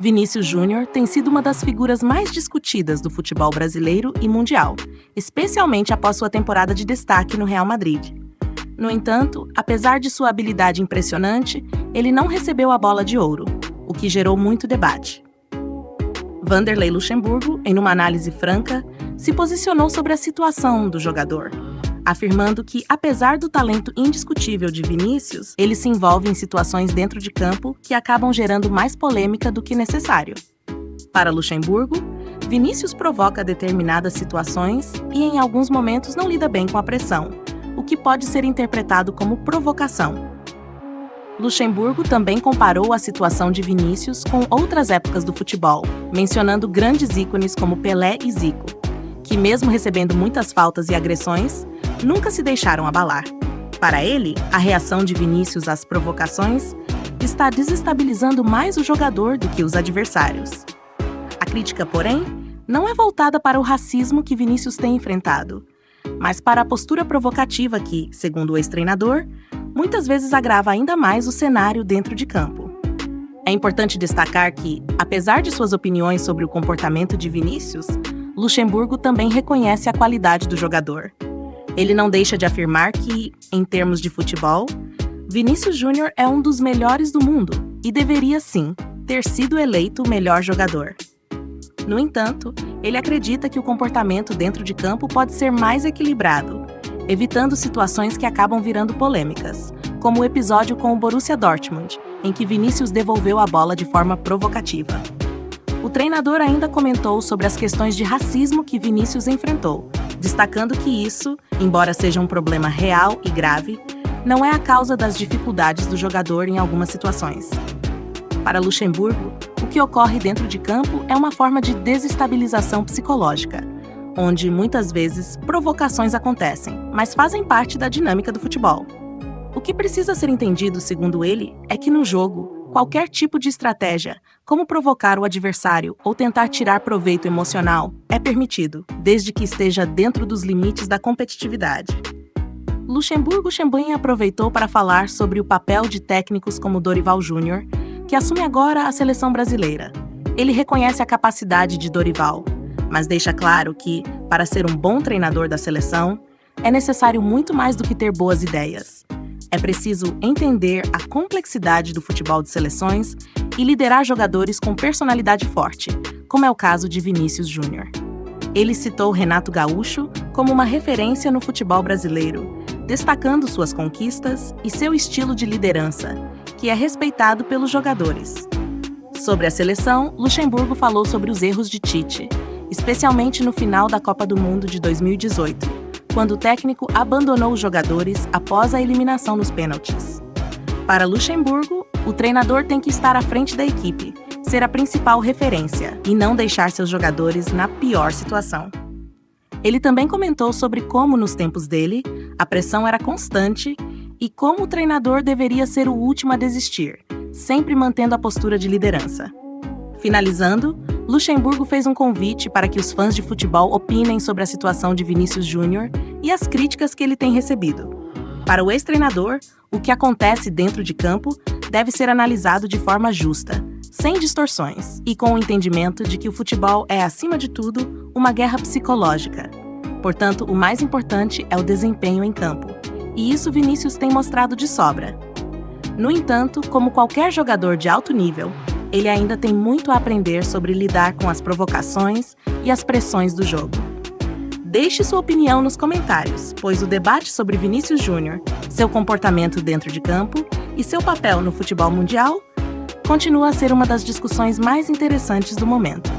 Vinícius Júnior tem sido uma das figuras mais discutidas do futebol brasileiro e mundial, especialmente após sua temporada de destaque no Real Madrid. No entanto, apesar de sua habilidade impressionante, ele não recebeu a bola de ouro, o que gerou muito debate. Vanderlei Luxemburgo, em uma análise franca, se posicionou sobre a situação do jogador, afirmando que, apesar do talento indiscutível de Vinícius, ele se envolve em situações dentro de campo que acabam gerando mais polêmica do que necessário. Para Luxemburgo, Vinícius provoca determinadas situações e, em alguns momentos, não lida bem com a pressão, o que pode ser interpretado como provocação. Luxemburgo também comparou a situação de Vinícius com outras épocas do futebol, mencionando grandes ícones como Pelé e Zico, que, mesmo recebendo muitas faltas e agressões, nunca se deixaram abalar. Para ele, a reação de Vinícius às provocações está desestabilizando mais o jogador do que os adversários. A crítica, porém, não é voltada para o racismo que Vinícius tem enfrentado, mas para a postura provocativa que, segundo o ex-treinador, muitas vezes agrava ainda mais o cenário dentro de campo. É importante destacar que, apesar de suas opiniões sobre o comportamento de Vinícius, Luxemburgo também reconhece a qualidade do jogador. Ele não deixa de afirmar que, em termos de futebol, Vinícius Júnior é um dos melhores do mundo e deveria, sim, ter sido eleito o melhor jogador. No entanto, ele acredita que o comportamento dentro de campo pode ser mais equilibrado, evitando situações que acabam virando polêmicas, como o episódio com o Borussia Dortmund, em que Vinícius devolveu a bola de forma provocativa. O treinador ainda comentou sobre as questões de racismo que Vinícius enfrentou, destacando que isso, embora seja um problema real e grave, não é a causa das dificuldades do jogador em algumas situações. Para Luxemburgo, o que ocorre dentro de campo é uma forma de desestabilização psicológica, onde, muitas vezes, provocações acontecem, mas fazem parte da dinâmica do futebol. O que precisa ser entendido, segundo ele, é que no jogo, qualquer tipo de estratégia, como provocar o adversário ou tentar tirar proveito emocional, é permitido, desde que esteja dentro dos limites da competitividade. Luxemburgo também aproveitou para falar sobre o papel de técnicos como Dorival Júnior, que assume agora a seleção brasileira. Ele reconhece a capacidade de Dorival, mas deixa claro que, para ser um bom treinador da seleção, é necessário muito mais do que ter boas ideias. É preciso entender a complexidade do futebol de seleções e liderar jogadores com personalidade forte, como é o caso de Vinícius Júnior. Ele citou Renato Gaúcho como uma referência no futebol brasileiro, destacando suas conquistas e seu estilo de liderança, que é respeitado pelos jogadores. Sobre a seleção, Luxemburgo falou sobre os erros de Tite, especialmente no final da Copa do Mundo de 2018, quando o técnico abandonou os jogadores após a eliminação nos pênaltis. Para Luxemburgo, o treinador tem que estar à frente da equipe, ser a principal referência e não deixar seus jogadores na pior situação. Ele também comentou sobre como, nos tempos dele, a pressão era constante e como o treinador deveria ser o último a desistir, sempre mantendo a postura de liderança. Finalizando, Luxemburgo fez um convite para que os fãs de futebol opinem sobre a situação de Vinícius Júnior e as críticas que ele tem recebido. Para o ex-treinador, o que acontece dentro de campo deve ser analisado de forma justa, sem distorções e com o entendimento de que o futebol é, acima de tudo, uma guerra psicológica. Portanto, o mais importante é o desempenho em campo, e isso Vinícius tem mostrado de sobra. No entanto, como qualquer jogador de alto nível, ele ainda tem muito a aprender sobre lidar com as provocações e as pressões do jogo. Deixe sua opinião nos comentários, pois o debate sobre Vinícius Júnior, seu comportamento dentro de campo e seu papel no futebol mundial continua a ser uma das discussões mais interessantes do momento.